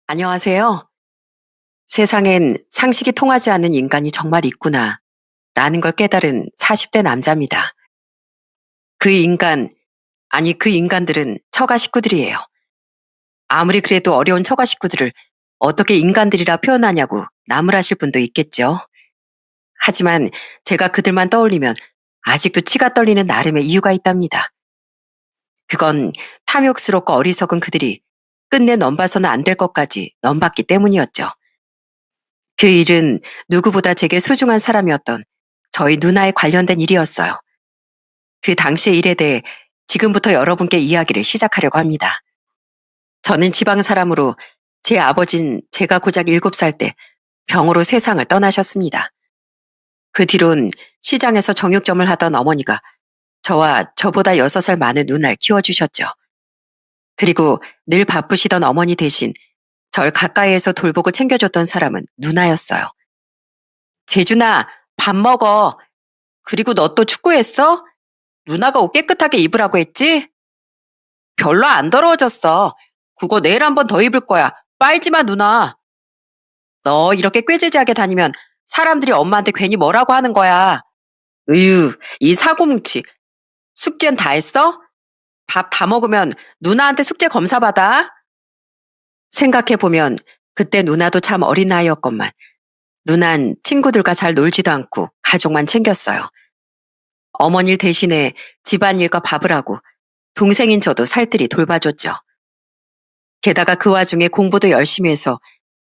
안녕하세요. 세상엔 상식이 통하지 않는 인간이 정말 있구나. 라는 걸 깨달은 40대 남자입니다. 그 인간, 아니 그 인간들은 처가 식구들이에요. 아무리 그래도 어려운 처가 식구들을 어떻게 인간들이라 표현하냐고 나무라실 분도 있겠죠. 하지만 제가 그들만 떠올리면 아직도 치가 떨리는 나름의 이유가 있답니다. 그건 탐욕스럽고 어리석은 그들이 끝내 넘봐서는 안 될 것까지 넘봤기 때문이었죠. 그 일은 누구보다 제게 소중한 사람이었던 저희 누나에 관련된 일이었어요. 그 당시의 일에 대해 지금부터 여러분께 이야기를 시작하려고 합니다. 저는 지방 사람으로 제 아버진 제가 고작 7살 때 병으로 세상을 떠나셨습니다. 그 뒤론 시장에서 정육점을 하던 어머니가 저와 저보다 6살 많은 누나를 키워주셨죠. 그리고 늘 바쁘시던 어머니 대신 절 가까이에서 돌보고 챙겨줬던 사람은 누나였어요. 재준아, 밥 먹어. 그리고 너 또 축구했어? 누나가 옷 깨끗하게 입으라고 했지? 별로 안 더러워졌어. 그거 내일 한 번 더 입을 거야. 빨지 마, 누나. 너 이렇게 꾀지지하게 다니면 사람들이 엄마한테 괜히 뭐라고 하는 거야. 으유, 이 사고뭉치. 숙제는 다 했어? 밥 다 먹으면 누나한테 숙제 검사 받아. 생각해보면 그때 누나도 참 어린 나이였건만 누난 친구들과 잘 놀지도 않고 가족만 챙겼어요. 어머니를 대신해 집안일과 밥을 하고 동생인 저도 살뜰히 돌봐줬죠. 게다가 그 와중에 공부도 열심히 해서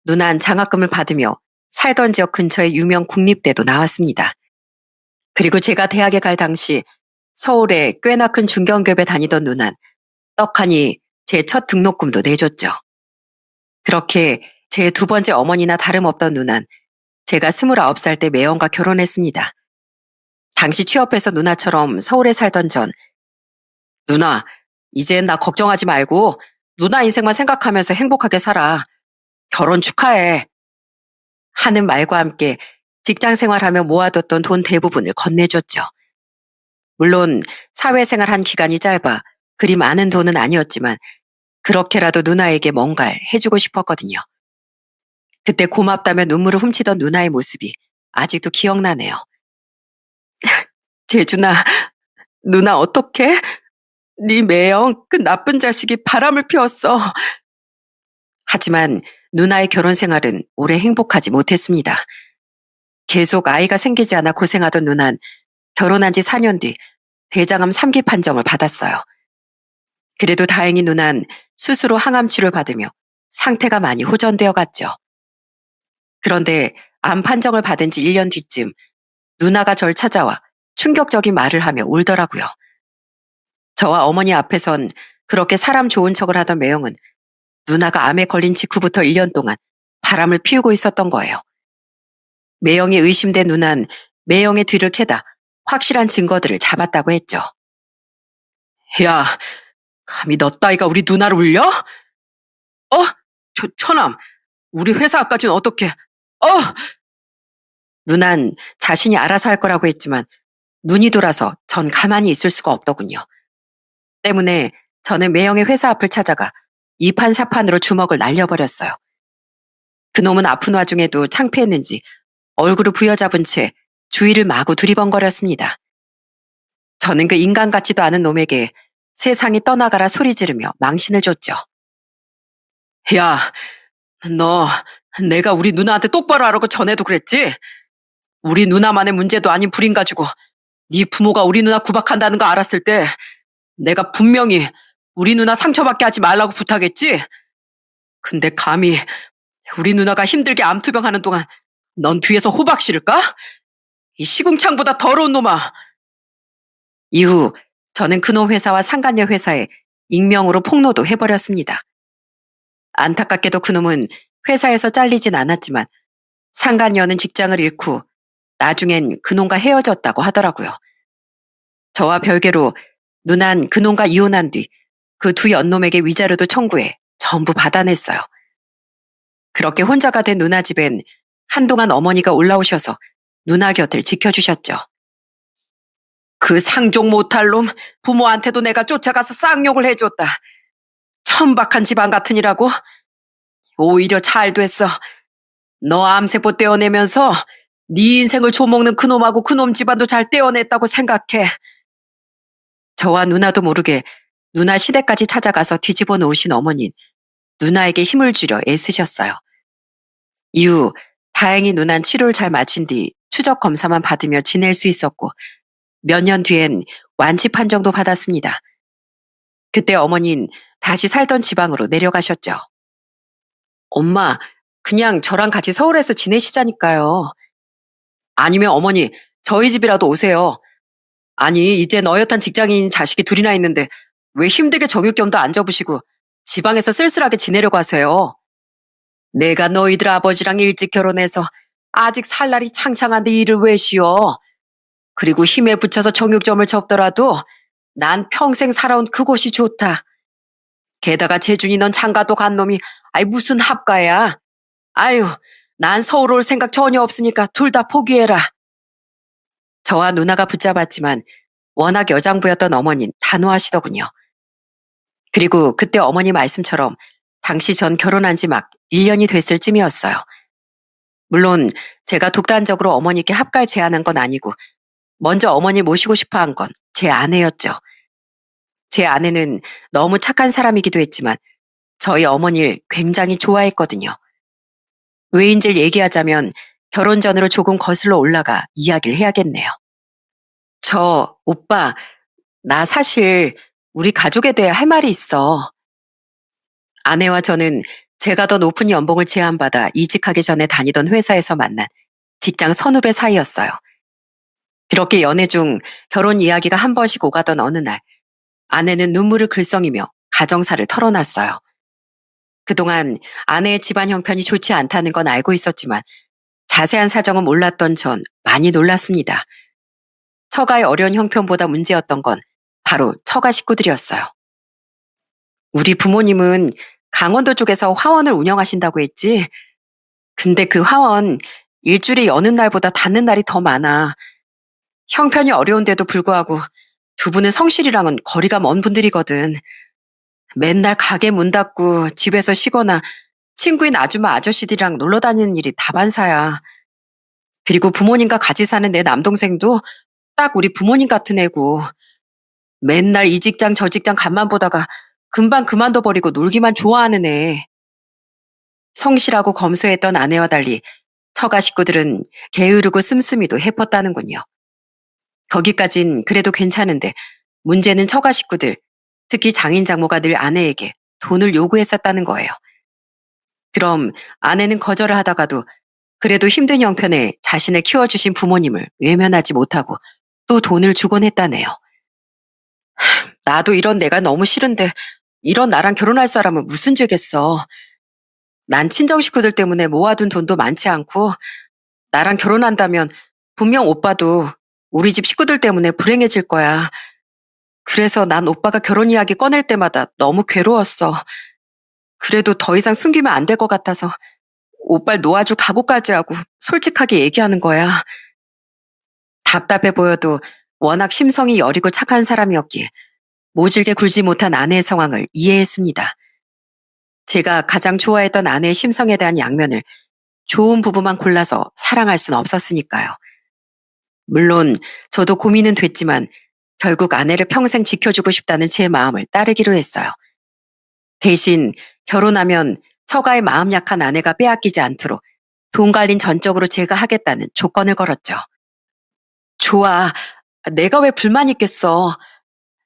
누난 장학금을 받으며 살던 지역 근처의 유명 국립대도 나왔습니다. 그리고 제가 대학에 갈 당시 서울에 꽤나 큰 중견교회 다니던 누난 떡하니 제 첫 등록금도 내줬죠. 그렇게 제 두 번째 어머니나 다름없던 누난 제가 29살 때 매형과 결혼했습니다. 당시 취업해서 누나처럼 서울에 살던 전 누나, 이젠 나 걱정하지 말고 누나 인생만 생각하면서 행복하게 살아. 결혼 축하해. 하는 말과 함께 직장 생활하며 모아뒀던 돈 대부분을 건네줬죠. 물론 사회생활 한 기간이 짧아 그리 많은 돈은 아니었지만 그렇게라도 누나에게 뭔가를 해주고 싶었거든요. 그때 고맙다며 눈물을 훔치던 누나의 모습이 아직도 기억나네요. 재준아, 누나 어떡해? 네 매형 그 나쁜 자식이 바람을 피웠어. 하지만 누나의 결혼 생활은 오래 행복하지 못했습니다. 계속 아이가 생기지 않아 고생하던 누난 결혼한 지 4년 뒤 대장암 3기 판정을 받았어요. 그래도 다행히 누난 스스로 항암 치료를 받으며 상태가 많이 호전되어 갔죠. 그런데 암 판정을 받은 지 1년 뒤쯤 누나가 절 찾아와 충격적인 말을 하며 울더라고요. 저와 어머니 앞에선 그렇게 사람 좋은 척을 하던 매형은 누나가 암에 걸린 직후부터 1년 동안 바람을 피우고 있었던 거예요. 매형이 의심된 누난 매형의 뒤를 캐다 확실한 증거들을 잡았다고 했죠. 야, 감히 너 따위가 우리 누나를 울려? 처남, 우리 회사까지는 어떻게? 누난 자신이 알아서 할 거라고 했지만 눈이 돌아서 전 가만히 있을 수가 없더군요. 때문에 저는 매형의 회사 앞을 찾아가 이판사판으로 주먹을 날려버렸어요. 그놈은 아픈 와중에도 창피했는지 얼굴을 부여잡은 채 주위를 마구 두리번거렸습니다. 저는 그 인간 같지도 않은 놈에게 세상이 떠나가라 소리 지르며 망신을 줬죠. 야, 너 내가 우리 누나한테 똑바로 하라고 전에도 그랬지? 우리 누나만의 문제도 아닌 불임 가지고 네 부모가 우리 누나 구박한다는 거 알았을 때 내가 분명히 우리 누나 상처받게 하지 말라고 부탁했지? 근데 감히 우리 누나가 힘들게 암투병하는 동안 넌 뒤에서 호박 실을까? 이 시궁창보다 더러운 놈아. 이후 저는 그놈 회사와 상간녀 회사에 익명으로 폭로도 해버렸습니다. 안타깝게도 그놈은 회사에서 잘리진 않았지만 상간녀는 직장을 잃고 나중엔 그놈과 헤어졌다고 하더라고요. 저와 별개로 누난 그놈과 이혼한 뒤 그 두 연놈에게 위자료도 청구해 전부 받아냈어요. 그렇게 혼자가 된 누나 집엔 한동안 어머니가 올라오셔서 누나 곁을 지켜주셨죠. 그 상종 못할 놈 부모한테도 내가 쫓아가서 쌍욕을 해줬다. 천박한 집안 같으니라고? 오히려 잘 됐어. 너 암세포 떼어내면서 네 인생을 조먹는 그놈하고 그놈 집안도 잘 떼어냈다고 생각해. 저와 누나도 모르게 누나 시댁까지 찾아가서 뒤집어 놓으신 어머니는 누나에게 힘을 주려 애쓰셨어요. 이후 다행히 누난 치료를 잘 마친 뒤 추적 검사만 받으며 지낼 수 있었고 몇 년 뒤엔 완치 판정도 받았습니다. 그때 어머니는 다시 살던 지방으로 내려가셨죠. 엄마, 그냥 저랑 같이 서울에서 지내시자니까요. 아니면 어머니, 저희 집이라도 오세요. 아니, 이제 너엿한 직장인 자식이 둘이나 있는데 왜 힘들게 정육겸도 안 접으시고 지방에서 쓸쓸하게 지내려고 하세요. 내가 너희들 아버지랑 일찍 결혼해서 아직 살 날이 창창한데 일을 왜 쉬어? 그리고 힘에 부쳐서 정육점을 접더라도 난 평생 살아온 그곳이 좋다. 게다가 재준이 넌 장가도 간 놈이 아이 무슨 합가야. 아유, 난 서울 올 생각 전혀 없으니까 둘 다 포기해라. 저와 누나가 붙잡았지만 워낙 여장부였던 어머니는 단호하시더군요. 그리고 그때 어머니 말씀처럼 당시 전 결혼한 지 막 1년이 됐을 쯤이었어요. 물론 제가 독단적으로 어머니께 합갈 제안한 건 아니고 먼저 어머니 모시고 싶어 한 건 제 아내였죠. 제 아내는 너무 착한 사람이기도 했지만 저희 어머니를 굉장히 좋아했거든요. 왜인지를 얘기하자면 결혼 전으로 조금 거슬러 올라가 이야기를 해야겠네요. 오빠, 나 사실 우리 가족에 대해 할 말이 있어. 아내와 저는 제가 더 높은 연봉을 제안받아 이직하기 전에 다니던 회사에서 만난 직장 선후배 사이였어요. 그렇게 연애 중 결혼 이야기가 한 번씩 오가던 어느 날, 아내는 눈물을 글썽이며 가정사를 털어놨어요. 그동안 아내의 집안 형편이 좋지 않다는 건 알고 있었지만 자세한 사정은 몰랐던 전 많이 놀랐습니다. 처가의 어려운 형편보다 문제였던 건 바로 처가 식구들이었어요. 우리 부모님은 강원도 쪽에서 화원을 운영하신다고 했지. 근데 그 화원 일주일에 여는 날보다 닫는 날이 더 많아. 형편이 어려운데도 불구하고 두 분은 성실이랑은 거리가 먼 분들이거든. 맨날 가게 문 닫고 집에서 쉬거나 친구인 아줌마 아저씨들이랑 놀러 다니는 일이 다반사야. 그리고 부모님과 같이 사는 내 남동생도 딱 우리 부모님 같은 애고 맨날 이 직장 저 직장 간만 보다가 금방 그만둬 버리고 놀기만 좋아하는 애. 성실하고 검소했던 아내와 달리 처가 식구들은 게으르고 씀씀이도 해펐다는군요. 거기까진 그래도 괜찮은데 문제는 처가 식구들, 특히 장인 장모가 늘 아내에게 돈을 요구했었다는 거예요. 그럼 아내는 거절을 하다가도 그래도 힘든 형편에 자신을 키워주신 부모님을 외면하지 못하고 또 돈을 주곤 했다네요. 나도 이런 내가 너무 싫은데 이런 나랑 결혼할 사람은 무슨 죄겠어. 난 친정 식구들 때문에 모아둔 돈도 많지 않고 나랑 결혼한다면 분명 오빠도 우리 집 식구들 때문에 불행해질 거야. 그래서 난 오빠가 결혼 이야기 꺼낼 때마다 너무 괴로웠어. 그래도 더 이상 숨기면 안 될 것 같아서 오빠를 놓아줄 각오까지 하고 솔직하게 얘기하는 거야. 답답해 보여도 워낙 심성이 여리고 착한 사람이었기에 모질게 굴지 못한 아내의 상황을 이해했습니다. 제가 가장 좋아했던 아내의 심성에 대한 양면을 좋은 부분만 골라서 사랑할 순 없었으니까요. 물론 저도 고민은 됐지만 결국 아내를 평생 지켜주고 싶다는 제 마음을 따르기로 했어요. 대신 결혼하면 처가의 마음 약한 아내가 빼앗기지 않도록 돈 관리는 전적으로 제가 하겠다는 조건을 걸었죠. 좋아. 내가 왜 불만 있겠어.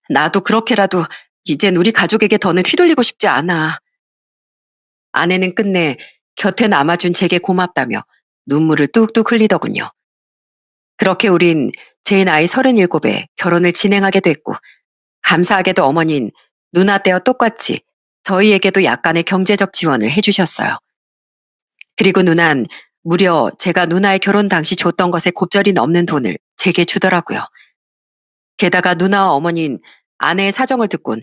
나도 그렇게라도 이젠 우리 가족에게 더는 휘둘리고 싶지 않아. 아내는 끝내 곁에 남아준 제게 고맙다며 눈물을 뚝뚝 흘리더군요. 그렇게 우린 제 나이 37에 결혼을 진행하게 됐고 감사하게도 어머니는 누나 때와 똑같이 저희에게도 약간의 경제적 지원을 해주셨어요. 그리고 누난 무려 제가 누나의 결혼 당시 줬던 것에 곱절이 넘는 돈을 제게 주더라고요. 게다가 누나와 어머니는 아내의 사정을 듣곤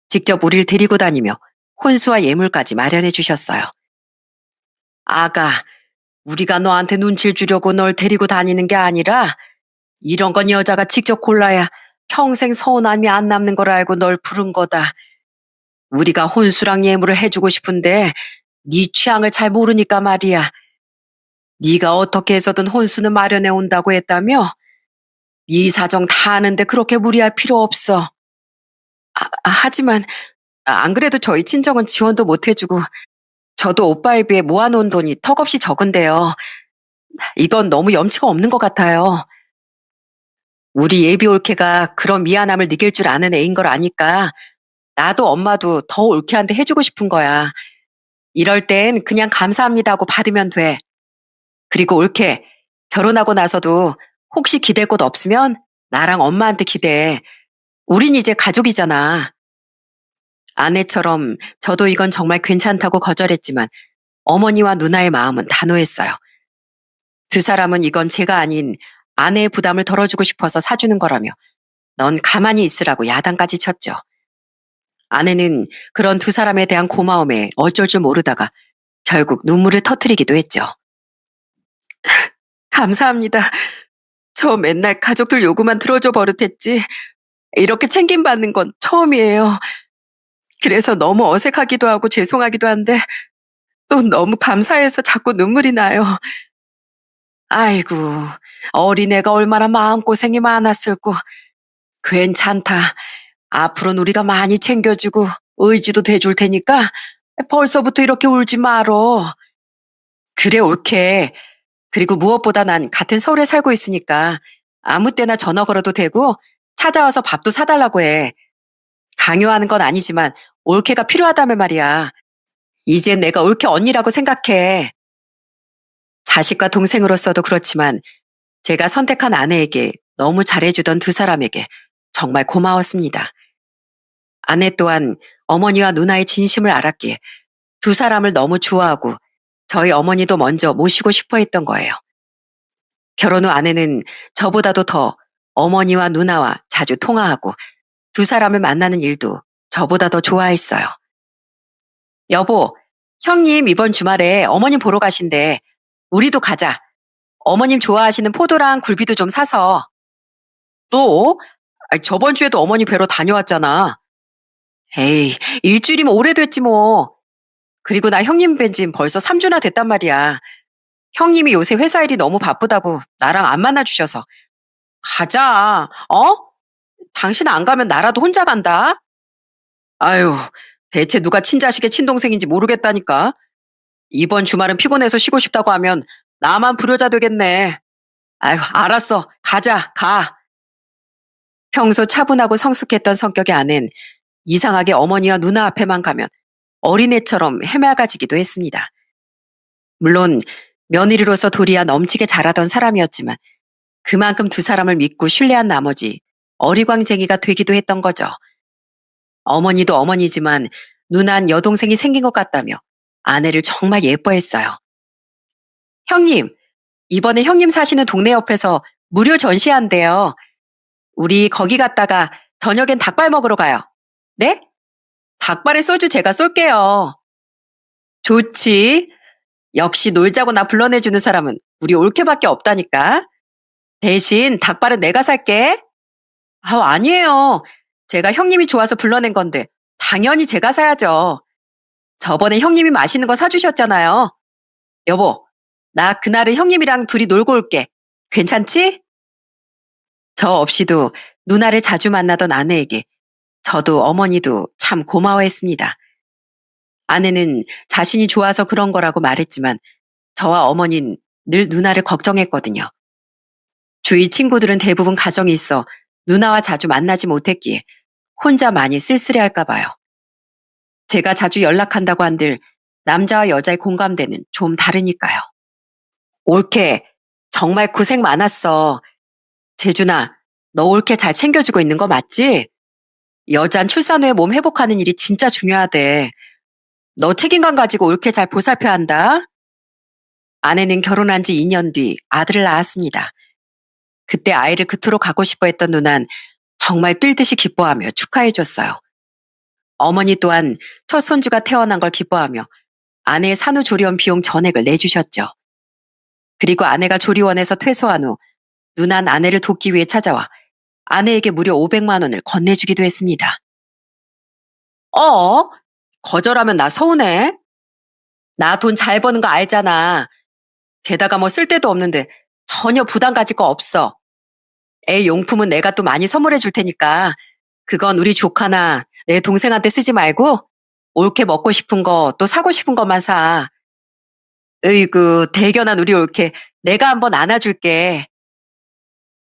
직접 우리를 데리고 다니며 혼수와 예물까지 마련해 주셨어요. 아가, 우리가 너한테 눈치를 주려고 널 데리고 다니는 게 아니라 이런 건 여자가 직접 골라야 평생 서운함이 안 남는 걸 알고 널 부른 거다. 우리가 혼수랑 예물을 해주고 싶은데 네 취향을 잘 모르니까 말이야. 네가 어떻게 해서든 혼수는 마련해 온다고 했다며? 네 사정 다 아는데 그렇게 무리할 필요 없어. 하지만 안 그래도 저희 친정은 지원도 못 해주고 저도 오빠에 비해 모아놓은 돈이 턱없이 적은데요. 이건 너무 염치가 없는 것 같아요. 우리 예비 올케가 그런 미안함을 느낄 줄 아는 애인 걸 아니까 나도 엄마도 더 올케한테 해주고 싶은 거야. 이럴 땐 그냥 감사합니다 고 받으면 돼. 그리고 올케, 결혼하고 나서도 혹시 기댈 곳 없으면 나랑 엄마한테 기대. 우린 이제 가족이잖아. 아내처럼 저도 이건 정말 괜찮다고 거절했지만 어머니와 누나의 마음은 단호했어요. 두 사람은 이건 제가 아닌 아내의 부담을 덜어주고 싶어서 사주는 거라며 넌 가만히 있으라고 야단까지 쳤죠. 아내는 그런 두 사람에 대한 고마움에 어쩔 줄 모르다가 결국 눈물을 터뜨리기도 했죠. 감사합니다. 저 맨날 가족들 요구만 들어줘 버릇했지. 이렇게 챙김받는 건 처음이에요. 그래서 너무 어색하기도 하고 죄송하기도 한데 또 너무 감사해서 자꾸 눈물이 나요. 아이고, 어린애가 얼마나 마음고생이 많았을고. 괜찮다. 앞으로는 우리가 많이 챙겨주고 의지도 돼줄 테니까 벌써부터 이렇게 울지 말어. 그래, 옳게. 그리고 무엇보다 난 같은 서울에 살고 있으니까 아무 때나 전화 걸어도 되고 찾아와서 밥도 사달라고 해. 강요하는 건 아니지만 올케가 필요하다면 말이야. 이젠 내가 올케 언니라고 생각해. 자식과 동생으로서도 그렇지만 제가 선택한 아내에게 너무 잘해주던 두 사람에게 정말 고마웠습니다. 아내 또한 어머니와 누나의 진심을 알았기에 두 사람을 너무 좋아하고 저희 어머니도 먼저 모시고 싶어 했던 거예요. 결혼 후 아내는 저보다도 더 어머니와 누나와 자주 통화하고 두 사람을 만나는 일도 저보다 더 좋아했어요. 여보, 형님 이번 주말에 어머님 보러 가신대. 우리도 가자. 어머님 좋아하시는 포도랑 굴비도 좀 사서. 또? 저번 주에도 어머니 뵈러 다녀왔잖아. 에이, 일주일이면 오래됐지 뭐. 그리고 나 형님 뵌 지 벌써 3주나 됐단 말이야. 형님이 요새 회사 일이 너무 바쁘다고 나랑 안 만나주셔서. 가자, 어? 당신 안 가면 나라도 혼자 간다. 아유, 대체 누가 친자식의 친동생인지 모르겠다니까. 이번 주말은 피곤해서 쉬고 싶다고 하면 나만 불효자 되겠네. 아유, 알았어. 가자, 가. 평소 차분하고 성숙했던 성격의 아내는 이상하게 어머니와 누나 앞에만 가면 어린애처럼 해맑아지기도 했습니다. 물론 며느리로서 도리야 넘치게 잘하던 사람이었지만 그만큼 두 사람을 믿고 신뢰한 나머지 어리광쟁이가 되기도 했던 거죠. 어머니도 어머니지만 누난 여동생이 생긴 것 같다며 아내를 정말 예뻐했어요. 형님, 이번에 형님 사시는 동네 옆에서 무료 전시한대요. 우리 거기 갔다가 저녁엔 닭발 먹으러 가요. 네? 닭발에 소주 제가 쏠게요. 좋지. 역시 놀자고 나 불러내주는 사람은 우리 올케밖에 없다니까. 대신 닭발은 내가 살게. 아니에요. 제가 형님이 좋아서 불러낸 건데 당연히 제가 사야죠. 저번에 형님이 맛있는 거 사주셨잖아요. 여보, 나 그날은 형님이랑 둘이 놀고 올게. 괜찮지? 저 없이도 누나를 자주 만나던 아내에게 저도 어머니도 참 고마워했습니다. 아내는 자신이 좋아서 그런 거라고 말했지만 저와 어머니는 늘 누나를 걱정했거든요. 주위 친구들은 대부분 가정이 있어 누나와 자주 만나지 못했기에 혼자 많이 쓸쓸해할까 봐요. 제가 자주 연락한다고 한들 남자와 여자의 공감대는 좀 다르니까요. 올케, 정말 고생 많았어. 재준아, 너 올케 잘 챙겨주고 있는 거 맞지? 여잔 출산 후에 몸 회복하는 일이 진짜 중요하대. 너 책임감 가지고 올케 잘 보살펴야 한다. 아내는 결혼한 지 2년 뒤 아들을 낳았습니다. 그때 아이를 그토록 갖고 싶어 했던 누난 정말 뛸 듯이 기뻐하며 축하해줬어요. 어머니 또한 첫 손주가 태어난 걸 기뻐하며 아내의 산후조리원 비용 전액을 내주셨죠. 그리고 아내가 조리원에서 퇴소한 후 누난 아내를 돕기 위해 찾아와 아내에게 무려 500만 원을 건네주기도 했습니다. 거절하면 나 서운해. 나 돈 잘 버는 거 알잖아. 게다가 뭐 쓸 데도 없는데 전혀 부담 가질 거 없어. 애 용품은 내가 또 많이 선물해 줄 테니까 그건 우리 조카나 내 동생한테 쓰지 말고 올케 먹고 싶은 거 또 사고 싶은 것만 사. 으이구, 대견한 우리 올케 내가 한번 안아줄게.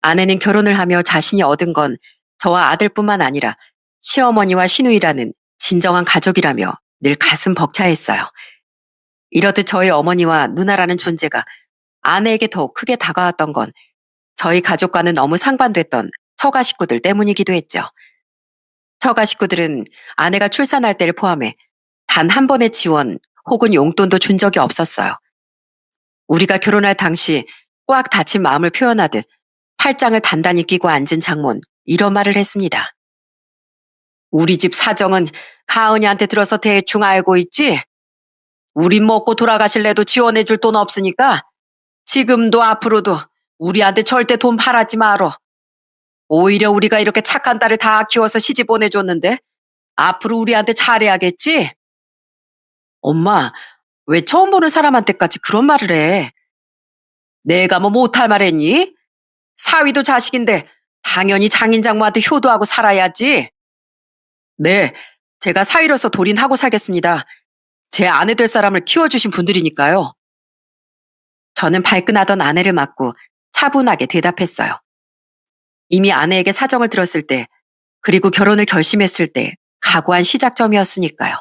아내는 결혼을 하며 자신이 얻은 건 저와 아들뿐만 아니라 시어머니와 시누이라는 진정한 가족이라며 늘 가슴 벅차했어요. 이렇듯 저희 어머니와 누나라는 존재가 아내에게 더욱 크게 다가왔던 건 저희 가족과는 너무 상반됐던 처가 식구들 때문이기도 했죠. 처가 식구들은 아내가 출산할 때를 포함해 단 한 번의 지원 혹은 용돈도 준 적이 없었어요. 우리가 결혼할 당시 꽉 닫힌 마음을 표현하듯 팔짱을 단단히 끼고 앉은 장모는 이런 말을 했습니다. 우리 집 사정은 가은이한테 들어서 대충 알고 있지? 우린 먹고 돌아가실래도 지원해줄 돈 없으니까 지금도 앞으로도 우리한테 절대 돈 바라지 마라. 오히려 우리가 이렇게 착한 딸을 다 키워서 시집 보내줬는데 앞으로 우리한테 잘해야겠지? 엄마, 왜 처음 보는 사람한테까지 그런 말을 해? 내가 뭐 못할 말 했니? 사위도 자식인데 당연히 장인장모한테 효도하고 살아야지. 네, 제가 사위로서 돌인하고 살겠습니다. 제 아내 될 사람을 키워주신 분들이니까요. 저는 발끈하던 아내를 맞고 차분하게 대답했어요. 이미 아내에게 사정을 들었을 때, 그리고 결혼을 결심했을 때 각오한 시작점이었으니까요.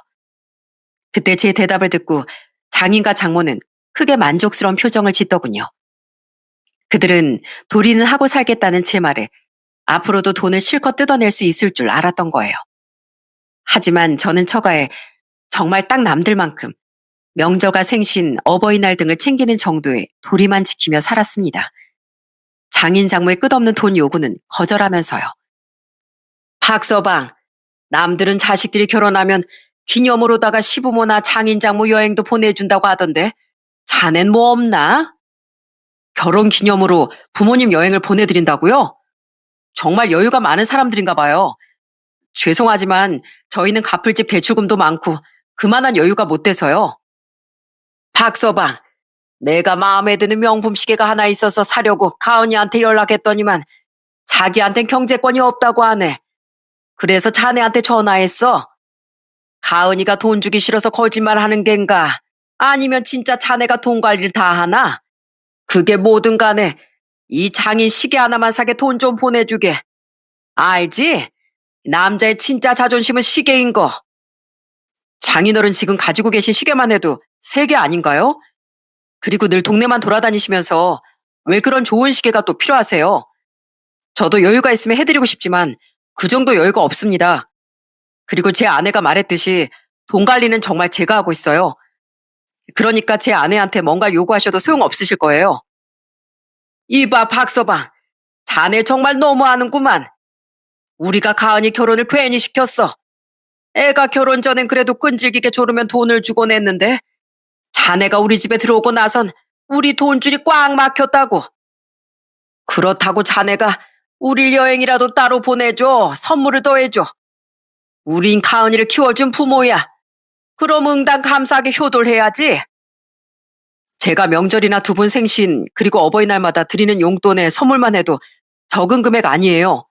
그때 제 대답을 듣고 장인과 장모는 크게 만족스러운 표정을 짓더군요. 그들은 돌이는 하고 살겠다는 제 말에 앞으로도 돈을 실컷 뜯어낼 수 있을 줄 알았던 거예요. 하지만 저는 처가에 정말 딱 남들만큼 명절과 생신, 어버이날 등을 챙기는 정도의 도리만 지키며 살았습니다. 장인 장모의 끝없는 돈 요구는 거절하면서요. 박서방, 남들은 자식들이 결혼하면 기념으로다가 시부모나 장인 장모 여행도 보내준다고 하던데 자넨 뭐 없나? 결혼 기념으로 부모님 여행을 보내드린다고요? 정말 여유가 많은 사람들인가 봐요. 죄송하지만 저희는 갚을 집 대출금도 많고 그만한 여유가 못 돼서요. 박서방, 내가 마음에 드는 명품 시계가 하나 있어서 사려고 가은이한테 연락했더니만 자기한텐 경제권이 없다고 하네. 그래서 자네한테 전화했어. 가은이가 돈 주기 싫어서 거짓말하는 겐가? 아니면 진짜 자네가 돈 관리를 다 하나? 그게 뭐든 간에 이 장인 시계 하나만 사게 돈 좀 보내주게. 알지? 남자의 진짜 자존심은 시계인 거. 장인어른 지금 가지고 계신 시계만 해도 3개 아닌가요? 그리고 늘 동네만 돌아다니시면서 왜 그런 좋은 시계가 또 필요하세요? 저도 여유가 있으면 해드리고 싶지만 그 정도 여유가 없습니다. 그리고 제 아내가 말했듯이 돈 관리는 정말 제가 하고 있어요. 그러니까 제 아내한테 뭔가 요구하셔도 소용없으실 거예요. 이봐 박서방, 자네 정말 너무하는구만. 우리가 가은이 결혼을 괜히 시켰어. 애가 결혼 전엔 그래도 끈질기게 조르면 돈을 주곤 했는데 자네가 우리 집에 들어오고 나선 우리 돈줄이 꽉 막혔다고. 그렇다고 자네가 우릴 여행이라도 따로 보내줘. 선물을 더해줘. 우린 가은이를 키워준 부모야. 그럼 응당 감사하게 효도를 해야지. 제가 명절이나 두 분 생신 그리고 어버이날마다 드리는 용돈에 선물만 해도 적은 금액 아니에요.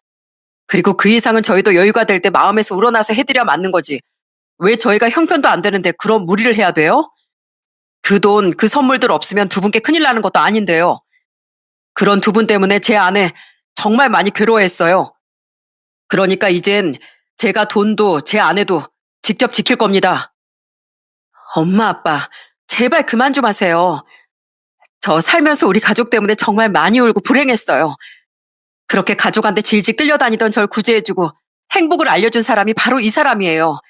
그리고 그 이상은 저희도 여유가 될 때 마음에서 우러나서 해드려야 맞는 거지. 왜 저희가 형편도 안 되는데 그런 무리를 해야 돼요? 그 돈, 그 선물들 없으면 두 분께 큰일 나는 것도 아닌데요. 그런 두 분 때문에 제 아내 정말 많이 괴로워했어요. 그러니까 이젠 제가 돈도 제 아내도 직접 지킬 겁니다. 엄마, 아빠, 제발 그만 좀 하세요. 저 살면서 우리 가족 때문에 정말 많이 울고 불행했어요. 그렇게 가족한테 질질 끌려다니던 절 구제해주고 행복을 알려준 사람이 바로 이 사람이에요.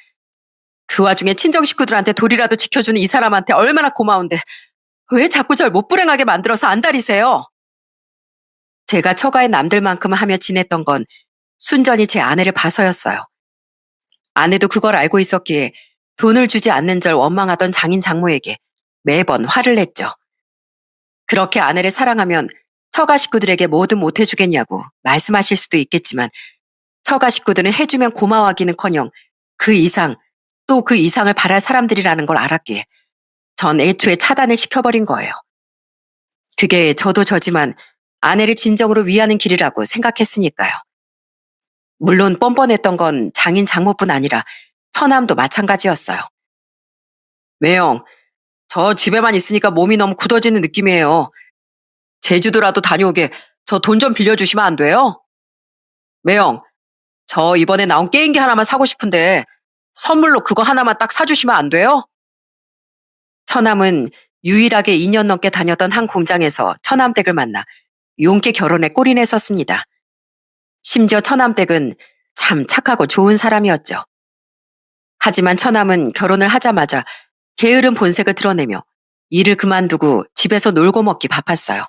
그 와중에 친정 식구들한테 도리라도 지켜주는 이 사람한테 얼마나 고마운데 왜 자꾸 절 못 불행하게 만들어서 안달이세요? 제가 처가의 남들만큼 하며 지냈던 건 순전히 제 아내를 봐서였어요. 아내도 그걸 알고 있었기에 돈을 주지 않는 절 원망하던 장인 장모에게 매번 화를 냈죠. 그렇게 아내를 사랑하면 처가 식구들에게 뭐든 못해주겠냐고 말씀하실 수도 있겠지만 처가 식구들은 해주면 고마워하기는커녕 그 이상 또 그 이상을 바랄 사람들이라는 걸 알았기에 전 애초에 차단을 시켜버린 거예요. 그게 저도 저지만 아내를 진정으로 위하는 길이라고 생각했으니까요. 물론 뻔뻔했던 건 장인 장모뿐 아니라 처남도 마찬가지였어요. 매영, 저 집에만 있으니까 몸이 너무 굳어지는 느낌이에요. 제주도라도 다녀오게 저 돈 좀 빌려주시면 안 돼요? 매영, 저 이번에 나온 게임기 하나만 사고 싶은데 선물로 그거 하나만 딱 사주시면 안 돼요? 처남은 유일하게 2년 넘게 다녔던 한 공장에서 처남댁을 만나 용케 결혼에 꼴이냈었습니다. 심지어 처남댁은 참 착하고 좋은 사람이었죠. 하지만 처남은 결혼을 하자마자 게으른 본색을 드러내며 일을 그만두고 집에서 놀고 먹기 바빴어요.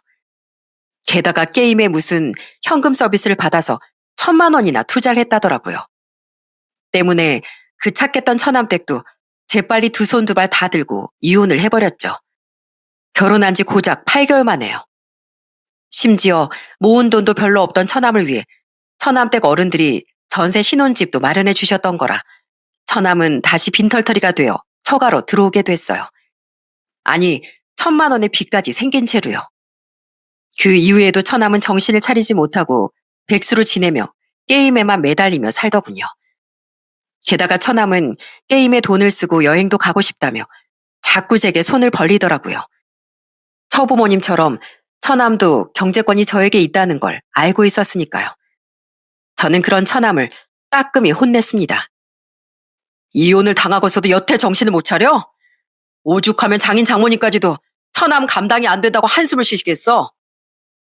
게다가 게임에 무슨 현금 서비스를 받아서 1,000만 원이나 투자를 했다더라고요. 때문에 그 착했던 처남댁도 재빨리 두 손 두 발 다 들고 이혼을 해버렸죠. 결혼한 지 고작 8개월 만에요. 심지어 모은 돈도 별로 없던 처남을 위해 처남댁 어른들이 전세 신혼집도 마련해 주셨던 거라 처남은 다시 빈털터리가 되어 처가로 들어오게 됐어요. 아니, 1,000만 원의 빚까지 생긴 채로요. 그 이후에도 처남은 정신을 차리지 못하고 백수로 지내며 게임에만 매달리며 살더군요. 게다가 처남은 게임에 돈을 쓰고 여행도 가고 싶다며 자꾸 제게 손을 벌리더라고요. 처부모님처럼 처남도 경제권이 저에게 있다는 걸 알고 있었으니까요. 저는 그런 처남을 따끔히 혼냈습니다. 이혼을 당하고서도 여태 정신을 못 차려? 오죽하면 장인 장모님까지도 처남 감당이 안 된다고 한숨을 쉬시겠어?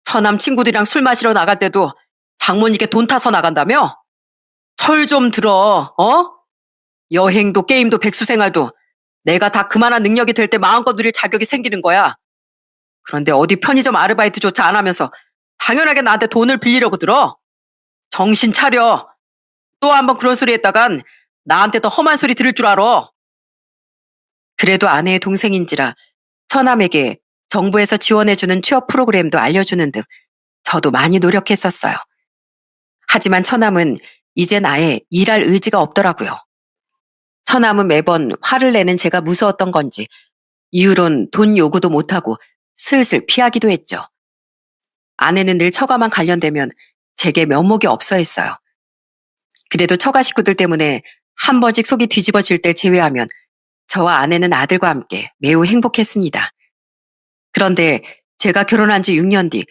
처남 친구들이랑 술 마시러 나갈 때도 장모님께 돈 타서 나간다며? 철 좀 들어, 어? 여행도 게임도 백수 생활도 내가 다 그만한 능력이 될 때 마음껏 누릴 자격이 생기는 거야. 그런데 어디 편의점 아르바이트조차 안 하면서 당연하게 나한테 돈을 빌리려고 들어? 정신 차려. 또 한번 그런 소리 했다간 나한테 더 험한 소리 들을 줄 알아. 그래도 아내의 동생인지라 처남에게 정부에서 지원해주는 취업 프로그램도 알려주는 등 저도 많이 노력했었어요. 하지만 처남은 이젠 아예 일할 의지가 없더라고요. 처남은 매번 화를 내는 제가 무서웠던 건지 이후론 돈 요구도 못하고 슬슬 피하기도 했죠. 아내는 늘 처가만 관련되면 제게 면목이 없어 했어요. 그래도 처가 식구들 때문에 한 번씩 속이 뒤집어질 때 제외하면 저와 아내는 아들과 함께 매우 행복했습니다. 그런데 제가 결혼한 지 6년 뒤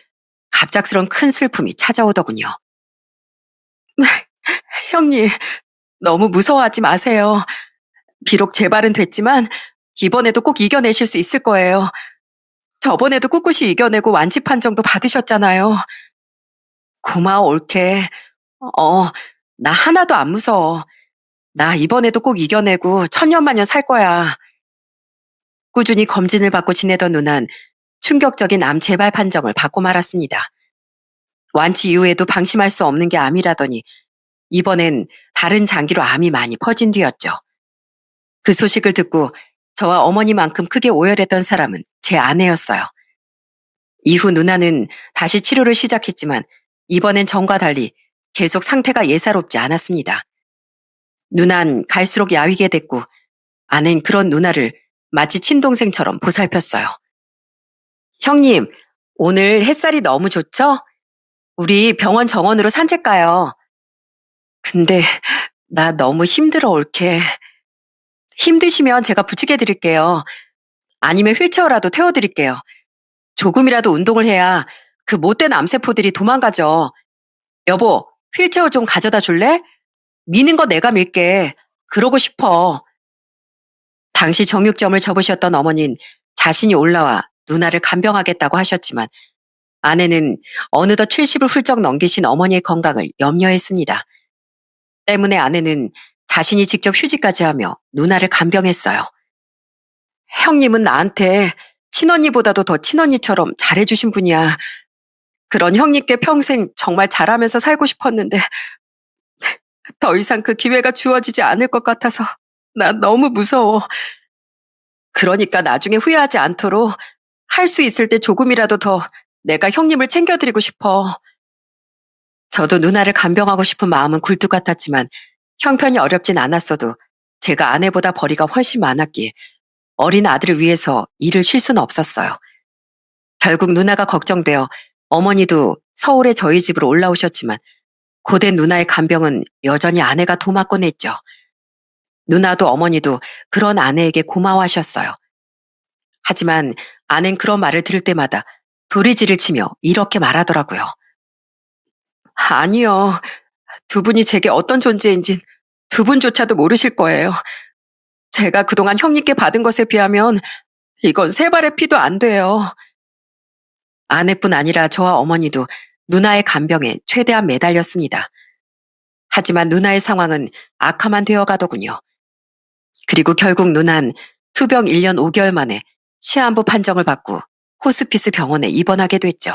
갑작스런 큰 슬픔이 찾아오더군요. 형님, 너무 무서워하지 마세요. 비록 재발은 됐지만 이번에도 꼭 이겨내실 수 있을 거예요. 저번에도 꿋꿋이 이겨내고 완치 판정도 받으셨잖아요. 고마워, 올케. 나 하나도 안 무서워. 나 이번에도 꼭 이겨내고 천년만년 살 거야. 꾸준히 검진을 받고 지내던 누난 충격적인 암 재발 판정을 받고 말았습니다. 완치 이후에도 방심할 수 없는 게 암이라더니 이번엔 다른 장기로 암이 많이 퍼진 뒤였죠. 그 소식을 듣고 저와 어머니만큼 크게 오열했던 사람은 제 아내였어요. 이후 누나는 다시 치료를 시작했지만 이번엔 전과 달리 계속 상태가 예사롭지 않았습니다. 누난 갈수록 야위게 됐고 아낸 그런 누나를 마치 친동생처럼 보살폈어요. 형님, 오늘 햇살이 너무 좋죠? 우리 병원 정원으로 산책 가요. 근데 나 너무 힘들어, 올케. 힘드시면 제가 부축해 드릴게요. 아니면 휠체어라도 태워드릴게요. 조금이라도 운동을 해야 그 못된 암세포들이 도망가죠. 여보, 휠체어 좀 가져다 줄래? 미는 거 내가 밀게. 그러고 싶어. 당시 정육점을 접으셨던 어머니는 자신이 올라와 누나를 간병하겠다고 하셨지만 아내는 어느덧 70을 훌쩍 넘기신 어머니의 건강을 염려했습니다. 때문에 아내는 자신이 직접 휴직까지 하며 누나를 간병했어요. 형님은 나한테 친언니보다도 더 친언니처럼 잘해주신 분이야. 그런 형님께 평생 정말 잘하면서 살고 싶었는데 더 이상 그 기회가 주어지지 않을 것 같아서 난 너무 무서워. 그러니까 나중에 후회하지 않도록 할 수 있을 때 조금이라도 더 내가 형님을 챙겨드리고 싶어. 저도 누나를 간병하고 싶은 마음은 굴뚝 같았지만 형편이 어렵진 않았어도 제가 아내보다 벌이가 훨씬 많았기에 어린 아들을 위해서 일을 쉴 수는 없었어요. 결국 누나가 걱정되어 어머니도 서울에 저희 집으로 올라오셨지만 고된 누나의 간병은 여전히 아내가 도맡고 냈죠. 누나도 어머니도 그런 아내에게 고마워하셨어요. 하지만 아낸 그런 말을 들을 때마다 도리지를 치며 이렇게 말하더라고요. 아니요. 두 분이 제게 어떤 존재인진 두 분조차도 모르실 거예요. 제가 그동안 형님께 받은 것에 비하면 이건 세 발의 피도 안 돼요. 아내뿐 아니라 저와 어머니도 누나의 간병에 최대한 매달렸습니다. 하지만 누나의 상황은 악화만 되어 가더군요. 그리고 결국 누난 투병 1년 5개월 만에 시한부 판정을 받고 호스피스 병원에 입원하게 됐죠.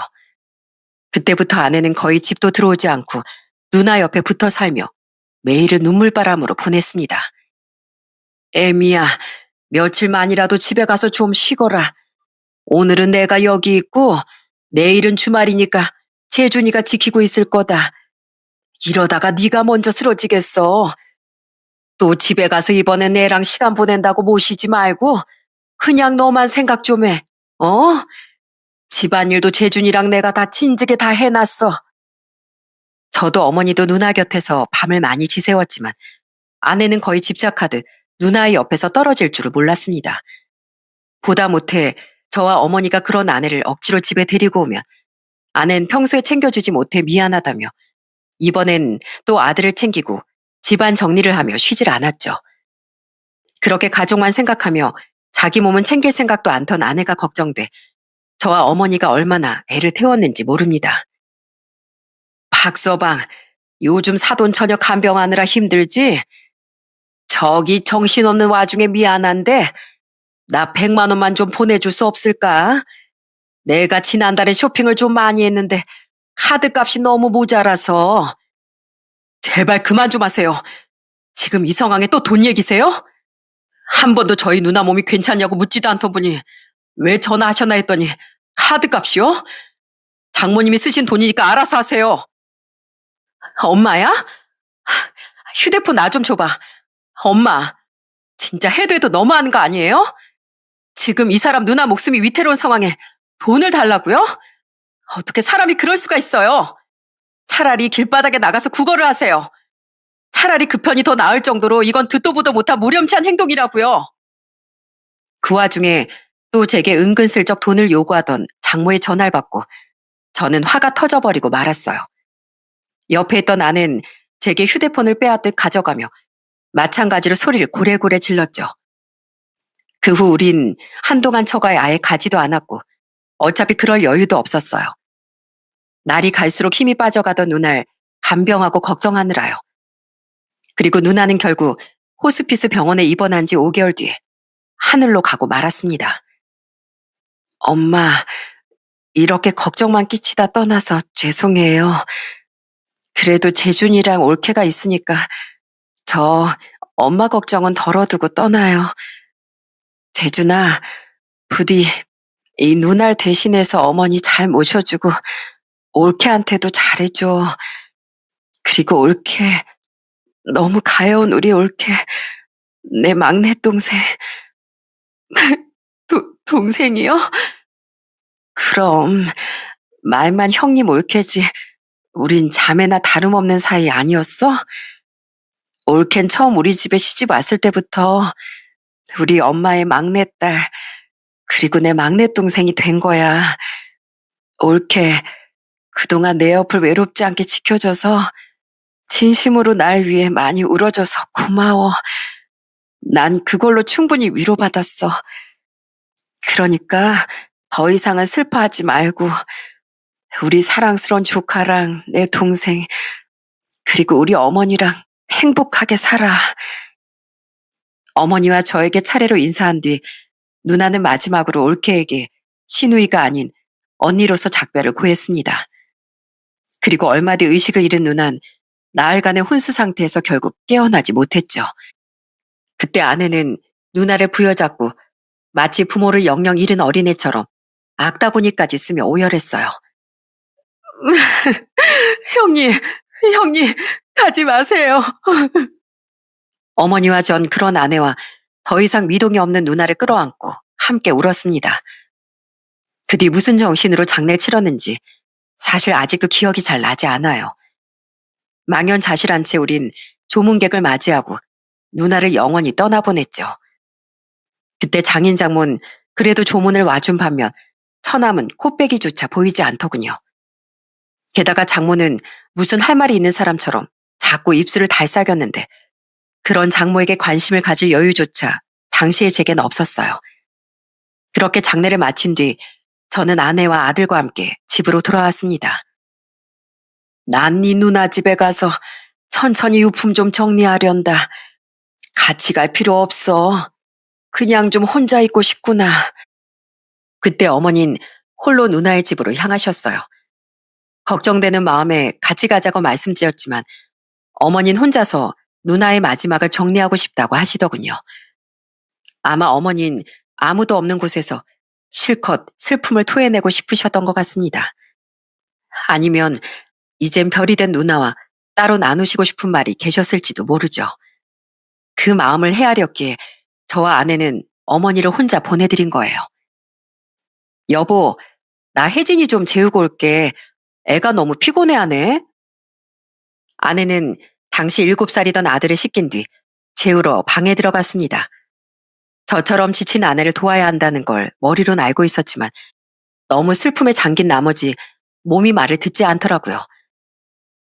그때부터 아내는 거의 집도 들어오지 않고 누나 옆에 붙어 살며 매일을 눈물바람으로 보냈습니다. 애미야, 며칠만이라도 집에 가서 좀 쉬거라. 오늘은 내가 여기 있고 내일은 주말이니까 재준이가 지키고 있을 거다. 이러다가 네가 먼저 쓰러지겠어. 또 집에 가서 이번엔 애랑 시간 보낸다고 모시지 말고 그냥 너만 생각 좀 해. 어? 집안일도 재준이랑 내가 다 진즉에 다 해놨어. 저도 어머니도 누나 곁에서 밤을 많이 지새웠지만 아내는 거의 집착하듯 누나의 옆에서 떨어질 줄을 몰랐습니다. 보다 못해 저와 어머니가 그런 아내를 억지로 집에 데리고 오면 아내는 평소에 챙겨주지 못해 미안하다며 이번엔 또 아들을 챙기고 집안 정리를 하며 쉬질 않았죠. 그렇게 가족만 생각하며 자기 몸은 챙길 생각도 않던 아내가 걱정돼 저와 어머니가 얼마나 애를 태웠는지 모릅니다. 박서방, 요즘 사돈 처녀 간병하느라 힘들지? 저기 정신없는 와중에 미안한데 나 100만 원만 좀 보내줄 수 없을까? 내가 지난달에 쇼핑을 좀 많이 했는데 카드값이 너무 모자라서. 제발 그만 좀 하세요. 지금 이 상황에 또 돈 얘기세요? 한 번도 저희 누나 몸이 괜찮냐고 묻지도 않던 분이 왜 전화하셨나 했더니 카드값이요? 장모님이 쓰신 돈이니까 알아서 하세요. 엄마야? 휴대폰 나 좀 줘봐. 엄마, 진짜 해도 해도 너무하는 거 아니에요? 지금 이 사람 누나 목숨이 위태로운 상황에 돈을 달라고요? 어떻게 사람이 그럴 수가 있어요? 차라리 길바닥에 나가서 구걸을 하세요. 차라리 그 편이 더 나을 정도로 이건 듣도 보도 못한 무렴치한 행동이라고요. 그 와중에 또 제게 은근슬쩍 돈을 요구하던 장모의 전화를 받고 저는 화가 터져버리고 말았어요. 옆에 있던 아는 제게 휴대폰을 빼앗듯 가져가며 마찬가지로 소리를 고래고래 질렀죠. 그 후 우린 한동안 처가에 아예 가지도 않았고 어차피 그럴 여유도 없었어요. 날이 갈수록 힘이 빠져가던 누나를 간병하고 걱정하느라요. 그리고 누나는 결국 호스피스 병원에 입원한 지 5개월 뒤에 하늘로 가고 말았습니다. 엄마, 이렇게 걱정만 끼치다 떠나서 죄송해요. 그래도 재준이랑 올케가 있으니까 저 엄마 걱정은 덜어두고 떠나요. 재준아, 부디 이 누날 대신해서 어머니 잘 모셔주고 올케한테도 잘해줘. 그리고 올케, 너무 가여운 우리 올케, 내 막내 동생. 동생이요? 그럼 말만 형님 올케지 우린 자매나 다름없는 사이 아니었어? 올케는 처음 우리 집에 시집 왔을 때부터 우리 엄마의 막내딸 그리고 내 막내 동생이 된 거야. 올케, 그동안 내 옆을 외롭지 않게 지켜줘서 진심으로 날 위해 많이 울어줘서 고마워. 난 그걸로 충분히 위로받았어. 그러니까 더 이상은 슬퍼하지 말고 우리 사랑스러운 조카랑 내 동생 그리고 우리 어머니랑 행복하게 살아. 어머니와 저에게 차례로 인사한 뒤 누나는 마지막으로 올케에게 시누이가 아닌 언니로서 작별을 고했습니다. 그리고 얼마 뒤 의식을 잃은 누난 나흘간의 혼수 상태에서 결국 깨어나지 못했죠. 그때 아내는 누나를 부여잡고 마치 부모를 영영 잃은 어린애처럼 악다구니까지 쓰며 오열했어요. 형님, 형님, 가지 마세요. 어머니와 전 그런 아내와 더 이상 미동이 없는 누나를 끌어안고 함께 울었습니다. 그 뒤 무슨 정신으로 장례를 치렀는지 사실 아직도 기억이 잘 나지 않아요. 망연자실한 채 우린 조문객을 맞이하고 누나를 영원히 떠나보냈죠. 그때 장인 장모는 그래도 조문을 와준 반면 처남은 코빼기조차 보이지 않더군요. 게다가 장모는 무슨 할 말이 있는 사람처럼 자꾸 입술을 달싹였는데 그런 장모에게 관심을 가질 여유조차 당시에 제겐 없었어요. 그렇게 장례를 마친 뒤 저는 아내와 아들과 함께 집으로 돌아왔습니다. 난 네 누나 집에 가서 천천히 유품 좀 정리하련다. 같이 갈 필요 없어. 그냥 좀 혼자 있고 싶구나. 그때 어머니는 홀로 누나의 집으로 향하셨어요. 걱정되는 마음에 같이 가자고 말씀드렸지만 어머니는 혼자서 누나의 마지막을 정리하고 싶다고 하시더군요. 아마 어머니는 아무도 없는 곳에서 실컷 슬픔을 토해내고 싶으셨던 것 같습니다. 아니면 이젠 별이 된 누나와 따로 나누시고 싶은 말이 계셨을지도 모르죠. 그 마음을 헤아렸기에 저와 아내는 어머니를 혼자 보내드린 거예요. 여보, 나 혜진이 좀 재우고 올게. 애가 너무 피곤해하네. 아내는 당시 7살이던 아들을 씻긴 뒤 재우러 방에 들어갔습니다. 저처럼 지친 아내를 도와야 한다는 걸 머리로는 알고 있었지만 너무 슬픔에 잠긴 나머지 몸이 말을 듣지 않더라고요.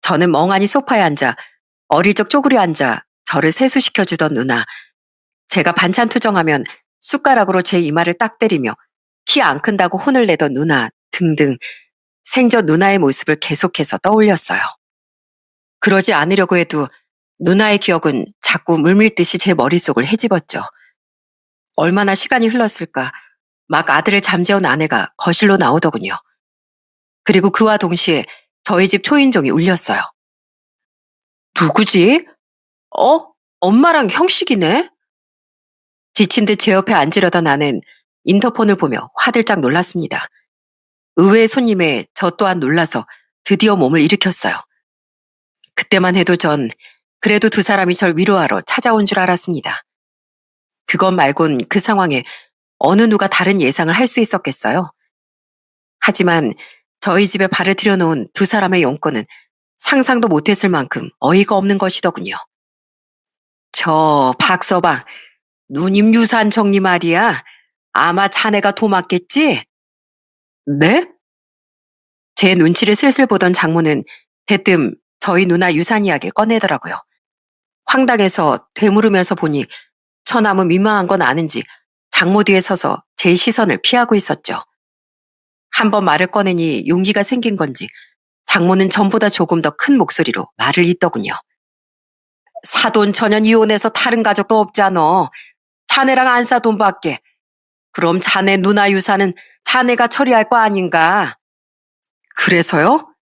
저는 멍하니 소파에 앉아 어릴 적 쪼그려 앉아 저를 세수시켜주던 누나, 제가 반찬 투정하면 숟가락으로 제 이마를 딱 때리며 키 안 큰다고 혼을 내던 누나 등등 생전 누나의 모습을 계속해서 떠올렸어요. 그러지 않으려고 해도 누나의 기억은 자꾸 물밀듯이 제 머릿속을 헤집었죠. 얼마나 시간이 흘렀을까 막 아들을 잠재운 아내가 거실로 나오더군요. 그리고 그와 동시에 저희 집 초인종이 울렸어요. 누구지? 엄마랑 형식이네? 지친 듯 제 옆에 앉으려던 나는 인터폰을 보며 화들짝 놀랐습니다. 의외의 손님에 저 또한 놀라서 드디어 몸을 일으켰어요. 그때만 해도 전 그래도 두 사람이 절 위로하러 찾아온 줄 알았습니다. 그것 말곤 그 상황에 어느 누가 다른 예상을 할 수 있었겠어요? 하지만 저희 집에 발을 들여놓은 두 사람의 용건은 상상도 못했을 만큼 어이가 없는 것이더군요. 저 박서방, 누님 유산 정리 말이야. 아마 자네가 도맡겠지? 네? 제 눈치를 슬슬 보던 장모는 대뜸 저희 누나 유산 이야기를 꺼내더라고요. 황당해서 되물으면서 보니 처남은 민망한 건 아는지 장모 뒤에 서서 제 시선을 피하고 있었죠. 한번 말을 꺼내니 용기가 생긴 건지 장모는 전보다 조금 더 큰 목소리로 말을 잇더군요. 사돈처년 이혼해서 다른 가족도 없잖아. 자네랑 안 사돈밖에. 그럼 자네 누나 유산은 자네가 처리할 거 아닌가? 그래서요?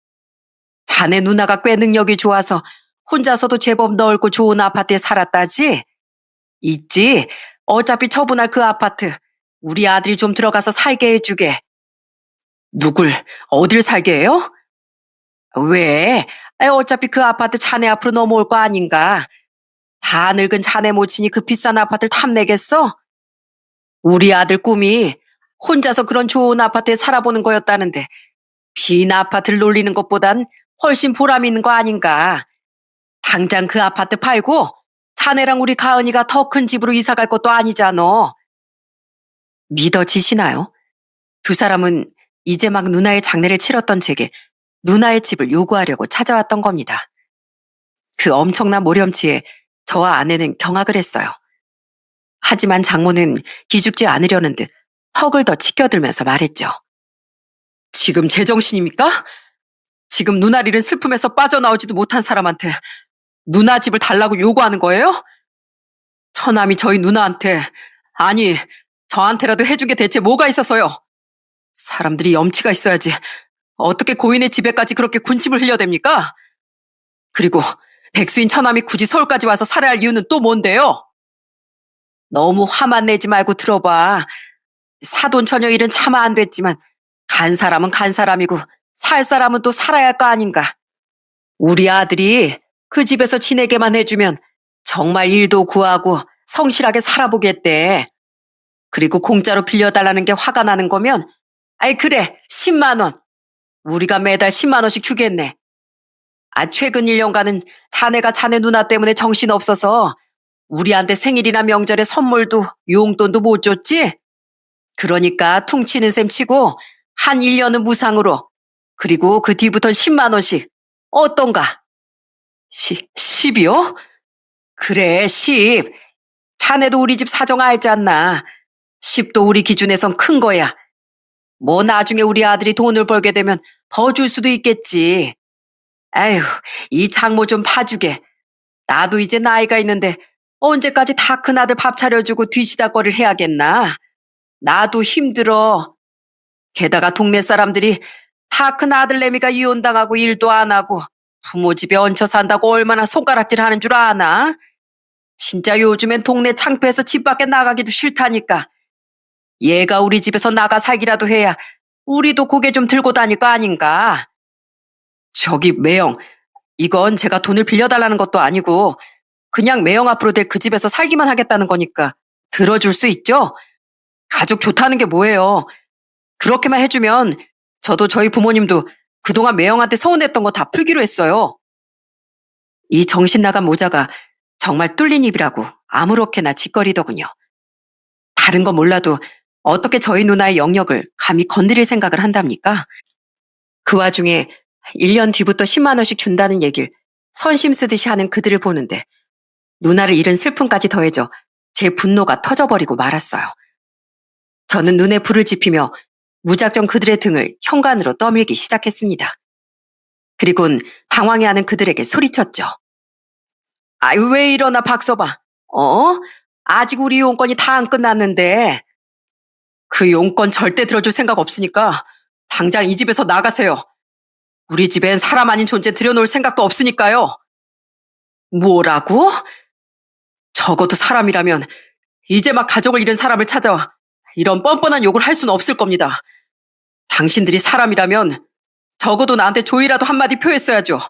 자네 누나가 꽤 능력이 좋아서 혼자서도 제법 넓고 좋은 아파트에 살았다지? 있지. 어차피 처분할 그 아파트. 우리 아들이 좀 들어가서 살게 해주게. 누굴 어딜 살게 해요? 왜? 어차피 그 아파트 자네 앞으로 넘어올 거 아닌가? 다 늙은 자네 모친이 그 비싼 아파트를 탐내겠어? 우리 아들 꿈이 혼자서 그런 좋은 아파트에 살아보는 거였다는데 빈 아파트를 놀리는 것보단 훨씬 보람 있는 거 아닌가? 당장 그 아파트 팔고 자네랑 우리 가은이가 더 큰 집으로 이사 갈 것도 아니잖아. 믿어지시나요? 두 사람은 이제 막 누나의 장례를 치렀던 제게 누나의 집을 요구하려고 찾아왔던 겁니다. 그 엄청난 모렴치에 저와 아내는 경악을 했어요. 하지만 장모는 기죽지 않으려는 듯 턱을 더 치켜들면서 말했죠. 지금 제정신입니까? 지금 누나 잃은 슬픔에서 빠져나오지도 못한 사람한테 누나 집을 달라고 요구하는 거예요? 처남이 저희 누나한테, 아니 저한테라도 해준 게 대체 뭐가 있어서요? 사람들이 염치가 있어야지 어떻게 고인의 집에까지 그렇게 군침을 흘려댑니까? 그리고 백수인 처남이 굳이 서울까지 와서 살아야 할 이유는 또 뭔데요? 너무 화만 내지 말고 들어봐. 사돈 처녀 일은 차마 안 됐지만 간 사람은 간 사람이고 살 사람은 또 살아야 할 거 아닌가. 우리 아들이 그 집에서 지내게만 해주면 정말 일도 구하고 성실하게 살아보겠대. 그리고 공짜로 빌려달라는 게 화가 나는 거면, 아이, 그래, 10만 원. 우리가 매달 10만 원씩 주겠네. 최근 1년간은 자네가 자네 누나 때문에 정신없어서 우리한테 생일이나 명절에 선물도 용돈도 못 줬지? 그러니까 퉁치는 셈 치고 한 1년은 무상으로, 그리고 그 뒤부턴 10만 원씩. 어떤가? 10이요? 그래, 10. 자네도 우리 집 사정 알지 않나? 10도 우리 기준에선 큰 거야. 뭐 나중에 우리 아들이 돈을 벌게 되면 더 줄 수도 있겠지. 에휴, 이 장모 좀 봐주게. 나도 이제 나이가 있는데 언제까지 다 큰 아들 밥 차려주고 뒤시다거리를 해야겠나? 나도 힘들어. 게다가 동네 사람들이 다 큰 아들내미가 이혼당하고 일도 안 하고 부모 집에 얹혀 산다고 얼마나 손가락질 하는 줄 아나? 진짜 요즘엔 동네 창피해서 집 밖에 나가기도 싫다니까. 얘가 우리 집에서 나가 살기라도 해야 우리도 고개 좀 들고 다닐 거 아닌가? 저기 매영, 이건 제가 돈을 빌려달라는 것도 아니고 그냥 매영 앞으로 될 그 집에서 살기만 하겠다는 거니까 들어줄 수 있죠? 가족 좋다는 게 뭐예요? 그렇게만 해주면 저도 저희 부모님도 그동안 매영한테 서운했던 거 다 풀기로 했어요. 이 정신 나간 모자가 정말 뚫린 입이라고 아무렇게나 짓거리더군요. 다른 건 몰라도 어떻게 저희 누나의 영역을 감히 건드릴 생각을 한답니까? 그 와중에 1년 뒤부터 10만 원씩 준다는 얘기를 선심 쓰듯이 하는 그들을 보는데 누나를 잃은 슬픔까지 더해져 제 분노가 터져버리고 말았어요. 저는 눈에 불을 지피며 무작정 그들의 등을 현관으로 떠밀기 시작했습니다. 그리곤 당황해하는 그들에게 소리쳤죠. 아유, 왜 이러나 박서방. 아직 우리 용건이 다 안 끝났는데. 그 용건 절대 들어줄 생각 없으니까 당장 이 집에서 나가세요. 우리 집엔 사람 아닌 존재 들여놓을 생각도 없으니까요. 뭐라고? 적어도 사람이라면 이제 막 가족을 잃은 사람을 찾아와 이런 뻔뻔한 욕을 할 수는 없을 겁니다. 당신들이 사람이라면 적어도 나한테 조의라도 한마디 표했어야죠.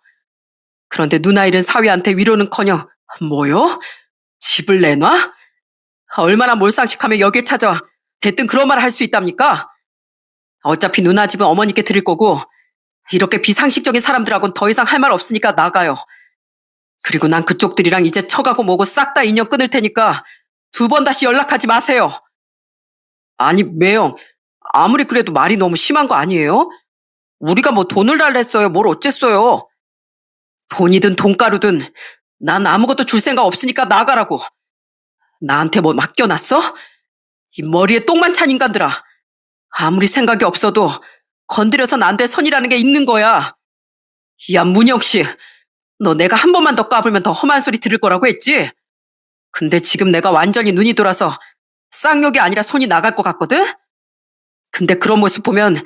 그런데 누나 잃은 사위한테 위로는커녕 뭐요? 집을 내놔? 얼마나 몰상식하며 여길 찾아와 대뜸 그런 말을 할 수 있답니까? 어차피 누나 집은 어머니께 드릴 거고 이렇게 비상식적인 사람들하고는 더 이상 할 말 없으니까 나가요. 그리고 난 그쪽들이랑 이제 쳐가고 뭐고 싹 다 인연 끊을 테니까 2번 다시 연락하지 마세요. 아니, 매영, 아무리 그래도 말이 너무 심한 거 아니에요? 우리가 뭐 돈을 달랬어요? 뭘 어쨌어요? 돈이든 돈가루든 난 아무것도 줄 생각 없으니까 나가라고. 나한테 뭐 맡겨놨어? 이 머리에 똥만 찬 인간들아. 아무리 생각이 없어도 건드려선 안 될 선이라는 게 있는 거야. 야, 문영씨, 너 내가 한 번만 더 까불면 더 험한 소리 들을 거라고 했지? 근데 지금 내가 완전히 눈이 돌아서 쌍욕이 아니라 손이 나갈 것 같거든? 근데 그런 모습 보면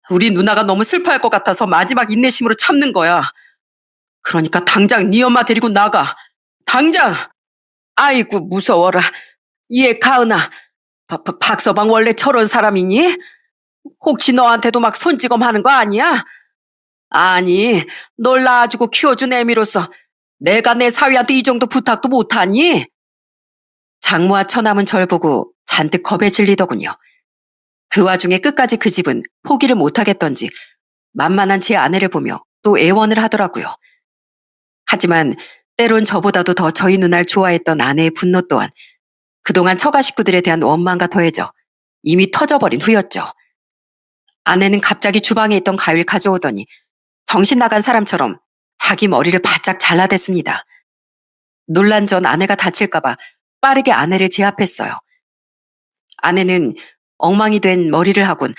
우리 누나가 너무 슬퍼할 것 같아서 마지막 인내심으로 참는 거야. 그러니까 당장 네 엄마 데리고 나가. 당장! 아이고, 무서워라. 얘 가은아, 박서방 원래 저런 사람이니? 혹시 너한테도 막 손찌검 하는 거 아니야? 아니, 널 낳아주고 키워준 애미로서 내가 내 사위한테 이 정도 부탁도 못하니? 장모와 처남은 절 보고 잔뜩 겁에 질리더군요. 그 와중에 끝까지 그 집은 포기를 못하겠던지 만만한 제 아내를 보며 또 애원을 하더라고요. 하지만 때론 저보다도 더 저희 누나를 좋아했던 아내의 분노 또한 그동안 처가 식구들에 대한 원망과 더해져 이미 터져버린 후였죠. 아내는 갑자기 주방에 있던 가위를 가져오더니 정신 나간 사람처럼 자기 머리를 바짝 잘라댔습니다. 놀란 전 아내가 다칠까봐 빠르게 아내를 제압했어요. 아내는 엉망이 된 머리를 하곤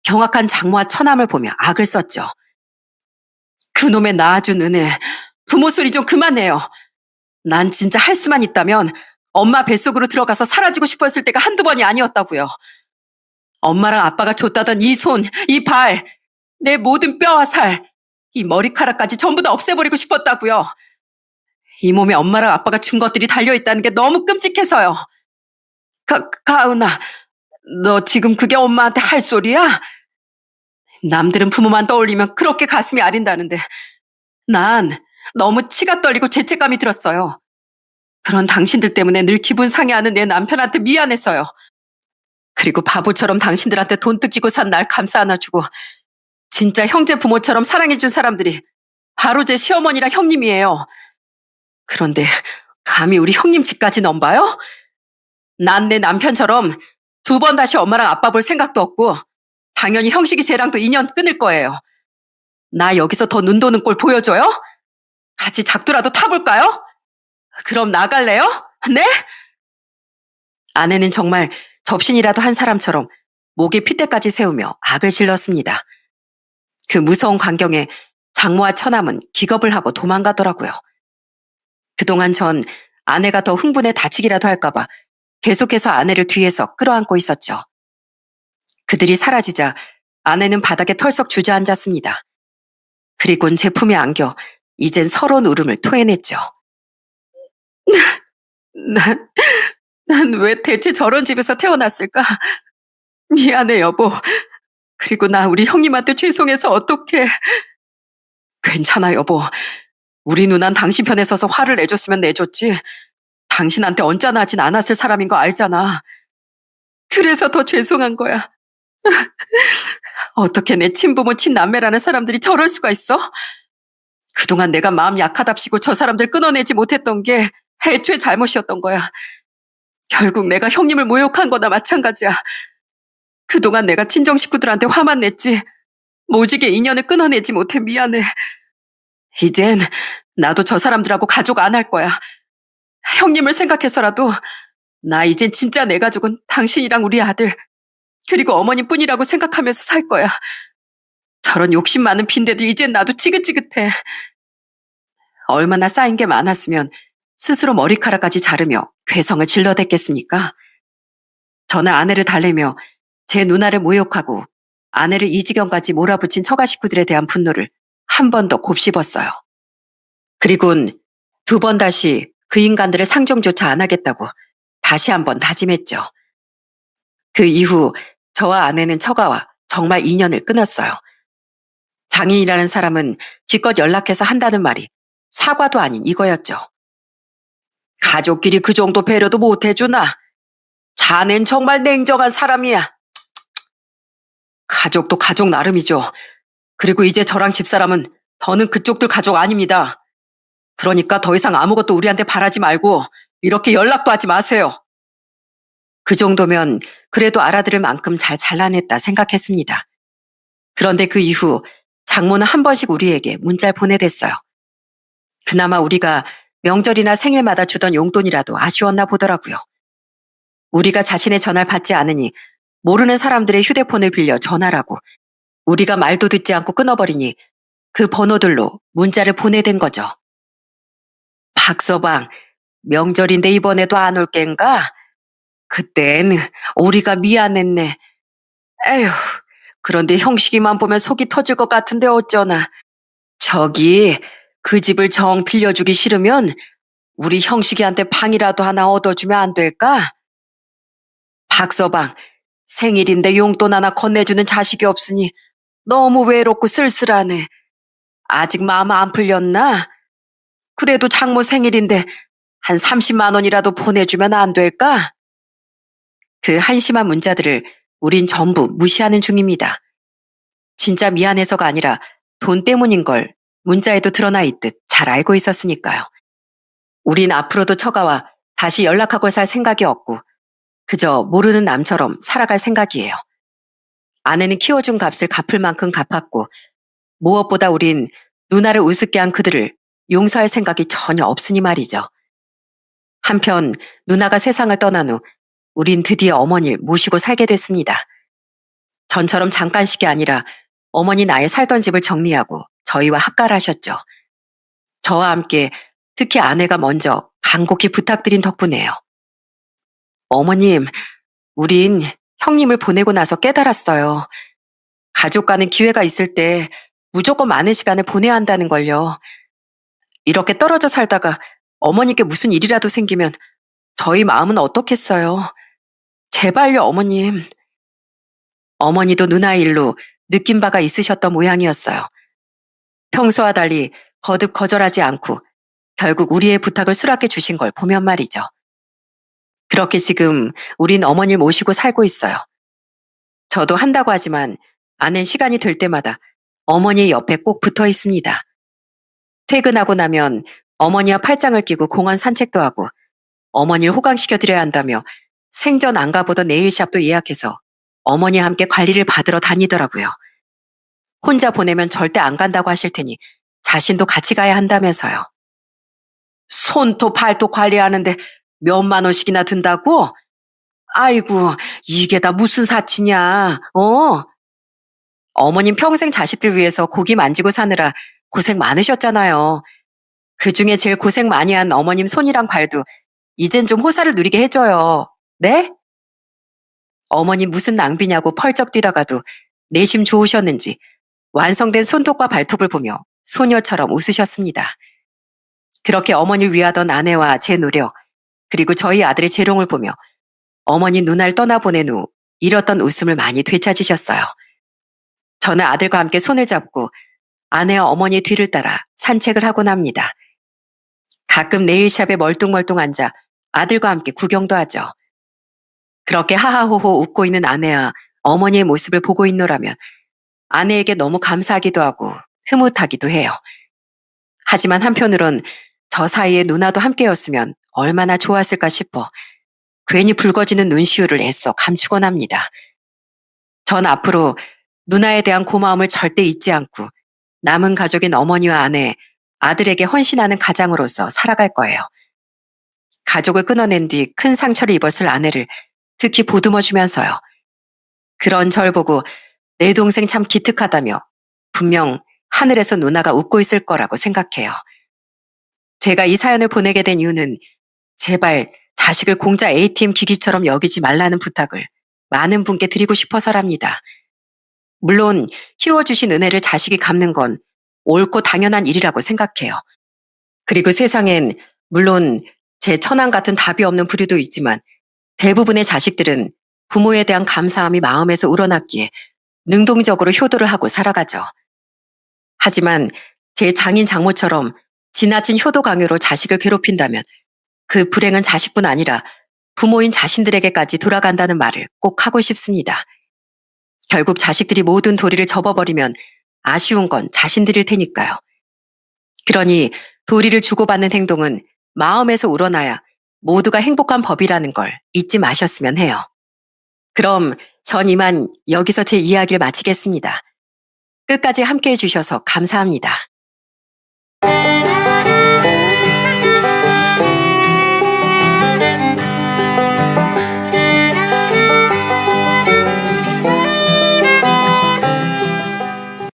경악한 장모와 처남을 보며 악을 썼죠. 그놈의 낳아준 은혜, 부모 소리 좀 그만해요. 난 진짜 할 수만 있다면 엄마 뱃속으로 들어가서 사라지고 싶었을 때가 한두 번이 아니었다고요. 엄마랑 아빠가 줬다던 이 손, 이 발, 내 모든 뼈와 살, 이 머리카락까지 전부 다 없애버리고 싶었다고요. 이 몸에 엄마랑 아빠가 준 것들이 달려있다는 게 너무 끔찍해서요. 가은아, 너 지금 그게 엄마한테 할 소리야? 남들은 부모만 떠올리면 그렇게 가슴이 아린다는데 난 너무 치가 떨리고 죄책감이 들었어요. 그런 당신들 때문에 늘 기분 상해하는 내 남편한테 미안해서요. 그리고 바보처럼 당신들한테 돈 뜯기고 산 날 감싸 안아주고 진짜 형제 부모처럼 사랑해준 사람들이 바로 제 시어머니랑 형님이에요. 그런데 감히 우리 형님 집까지 넘봐요? 난 내 남편처럼 2번 다시 엄마랑 아빠 볼 생각도 없고 당연히 형식이 쟤랑도 인연 끊을 거예요. 나 여기서 더 눈 도는 꼴 보여줘요? 같이 작두라도 타볼까요? 그럼 나갈래요? 네? 아내는 정말 접신이라도 한 사람처럼 목에 핏대까지 세우며 악을 질렀습니다. 그 무서운 광경에 장모와 처남은 기겁을 하고 도망가더라고요. 그동안 전 아내가 더 흥분해 다치기라도 할까봐 계속해서 아내를 뒤에서 끌어안고 있었죠. 그들이 사라지자 아내는 바닥에 털썩 주저앉았습니다. 그리곤 제 품에 안겨 이젠 서러운 울음을 토해냈죠. 난 왜 대체 저런 집에서 태어났을까? 미안해, 여보. 그리고 나 우리 형님한테 죄송해서 어떡해. 괜찮아, 여보. 우리 누난 당신 편에 서서 화를 내줬으면 내줬지. 당신한테 언짢아 하진 않았을 사람인 거 알잖아. 그래서 더 죄송한 거야. 어떻게 내 친부모 친남매라는 사람들이 저럴 수가 있어? 그동안 내가 마음 약하답시고 저 사람들 끊어내지 못했던 게 애초에 잘못이었던 거야. 결국 내가 형님을 모욕한 거나 마찬가지야. 그동안 내가 친정 식구들한테 화만 냈지 모지게 인연을 끊어내지 못해 미안해. 이젠 나도 저 사람들하고 가족 안 할 거야. 형님을 생각해서라도 나 이젠 진짜 내 가족은 당신이랑 우리 아들 그리고 어머님뿐이라고 생각하면서 살 거야. 저런 욕심 많은 빈대들 이젠 나도 지긋지긋해. 얼마나 쌓인 게 많았으면 스스로 머리카락까지 자르며 괴성을 질러댔겠습니까? 저는 아내를 달래며 제 누나를 모욕하고 아내를 이 지경까지 몰아붙인 처가 식구들에 대한 분노를 한 번 더 곱씹었어요. 그리곤 2번 다시 그 인간들을 상종조차 안 하겠다고 다시 한번 다짐했죠. 그 이후 저와 아내는 처가와 정말 인연을 끊었어요. 장인이라는 사람은 기껏 연락해서 한다는 말이 사과도 아닌 이거였죠. 가족끼리 그 정도 배려도 못 해주나? 자넨 정말 냉정한 사람이야. 가족도 가족 나름이죠. 그리고 이제 저랑 집사람은 더는 그쪽들 가족 아닙니다. 그러니까 더 이상 아무것도 우리한테 바라지 말고 이렇게 연락도 하지 마세요. 그 정도면 그래도 알아들을 만큼 잘 잘라냈다 생각했습니다. 그런데 그 이후 장모는 한 번씩 우리에게 문자를 보내댔어요. 그나마 우리가 명절이나 생일마다 주던 용돈이라도 아쉬웠나 보더라고요. 우리가 자신의 전화를 받지 않으니 모르는 사람들의 휴대폰을 빌려 전화라고 우리가 말도 듣지 않고 끊어버리니 그 번호들로 문자를 보내댄 거죠. 박서방, 명절인데 이번에도 안 올 겐가? 그땐 우리가 미안했네. 에휴, 그런데 형식이만 보면 속이 터질 것 같은데 어쩌나. 저기 그 집을 정 빌려주기 싫으면 우리 형식이한테 방이라도 하나 얻어주면 안 될까? 박서방, 생일인데 용돈 하나 건네주는 자식이 없으니 너무 외롭고 쓸쓸하네. 아직 마음 안 풀렸나? 그래도 장모 생일인데 한 30만 원이라도 보내주면 안 될까? 그 한심한 문자들을 우린 전부 무시하는 중입니다. 진짜 미안해서가 아니라 돈 때문인 걸 문자에도 드러나 있듯 잘 알고 있었으니까요. 우린 앞으로도 처가와 다시 연락하고 살 생각이 없고 그저 모르는 남처럼 살아갈 생각이에요. 아내는 키워준 값을 갚을 만큼 갚았고 무엇보다 우린 누나를 우습게 한 그들을 용서할 생각이 전혀 없으니 말이죠. 한편 누나가 세상을 떠난 후 우린 드디어 어머니를 모시고 살게 됐습니다. 전처럼 잠깐씩이 아니라 어머니 나의 살던 집을 정리하고 저희와 합가하셨죠. 저와 함께 특히 아내가 먼저 간곡히 부탁드린 덕분에요. 어머님, 우린 형님을 보내고 나서 깨달았어요. 가족과는 기회가 있을 때 무조건 많은 시간을 보내야 한다는 걸요. 이렇게 떨어져 살다가 어머니께 무슨 일이라도 생기면 저희 마음은 어떻겠어요. 제발요, 어머님. 어머니도 누나의 일로 느낀 바가 있으셨던 모양이었어요. 평소와 달리 거듭 거절하지 않고 결국 우리의 부탁을 수락해 주신 걸 보면 말이죠. 그렇게 지금 우린 어머니를 모시고 살고 있어요. 저도 한다고 하지만 아는 시간이 될 때마다 어머니 옆에 꼭 붙어 있습니다. 퇴근하고 나면 어머니와 팔짱을 끼고 공원 산책도 하고 어머니를 호강시켜 드려야 한다며 생전 안 가보던 네일샵도 예약해서 어머니와 함께 관리를 받으러 다니더라고요. 혼자 보내면 절대 안 간다고 하실 테니 자신도 같이 가야 한다면서요. 손톱 발톱 관리하는데 몇만 원씩이나 든다고? 아이고, 이게 다 무슨 사치냐, 어머님 평생 자식들 위해서 고기 만지고 사느라 고생 많으셨잖아요. 그 중에 제일 고생 많이 한 어머님 손이랑 발도 이젠 좀 호사를 누리게 해줘요. 네? 어머님 무슨 낭비냐고 펄쩍 뛰다가도 내심 좋으셨는지 완성된 손톱과 발톱을 보며 소녀처럼 웃으셨습니다. 그렇게 어머니를 위하던 아내와 제 노력, 그리고 저희 아들의 재롱을 보며 어머니 누나를 떠나보낸 후 잃었던 웃음을 많이 되찾으셨어요. 저는 아들과 함께 손을 잡고 아내와 어머니 뒤를 따라 산책을 하곤 합니다. 가끔 네일샵에 멀뚱멀뚱 앉아 아들과 함께 구경도 하죠. 그렇게 하하호호 웃고 있는 아내와 어머니의 모습을 보고 있노라면 아내에게 너무 감사하기도 하고 흐뭇하기도 해요. 하지만 한편으론 저 사이에 누나도 함께였으면 얼마나 좋았을까 싶어 괜히 붉어지는 눈시울을 애써 감추곤 합니다. 전 앞으로 누나에 대한 고마움을 절대 잊지 않고 남은 가족인 어머니와 아내, 아들에게 헌신하는 가장으로서 살아갈 거예요. 가족을 끊어낸 뒤 큰 상처를 입었을 아내를 특히 보듬어 주면서요. 그런 절 보고 내 동생 참 기특하다며 분명 하늘에서 누나가 웃고 있을 거라고 생각해요. 제가 이 사연을 보내게 된 이유는 제발 자식을 공짜 ATM 기기처럼 여기지 말라는 부탁을 많은 분께 드리고 싶어서랍니다. 물론 키워주신 은혜를 자식이 갚는 건 옳고 당연한 일이라고 생각해요. 그리고 세상엔 물론 제 천왕 같은 답이 없는 부류도 있지만 대부분의 자식들은 부모에 대한 감사함이 마음에서 우러났기에 능동적으로 효도를 하고 살아가죠. 하지만 제 장인 장모처럼 지나친 효도 강요로 자식을 괴롭힌다면 그 불행은 자식뿐 아니라 부모인 자신들에게까지 돌아간다는 말을 꼭 하고 싶습니다. 결국 자식들이 모든 도리를 접어버리면 아쉬운 건 자신들일 테니까요. 그러니 도리를 주고받는 행동은 마음에서 우러나야 모두가 행복한 법이라는 걸 잊지 마셨으면 해요. 그럼 전 이만 여기서 제 이야기를 마치겠습니다. 끝까지 함께 해주셔서 감사합니다.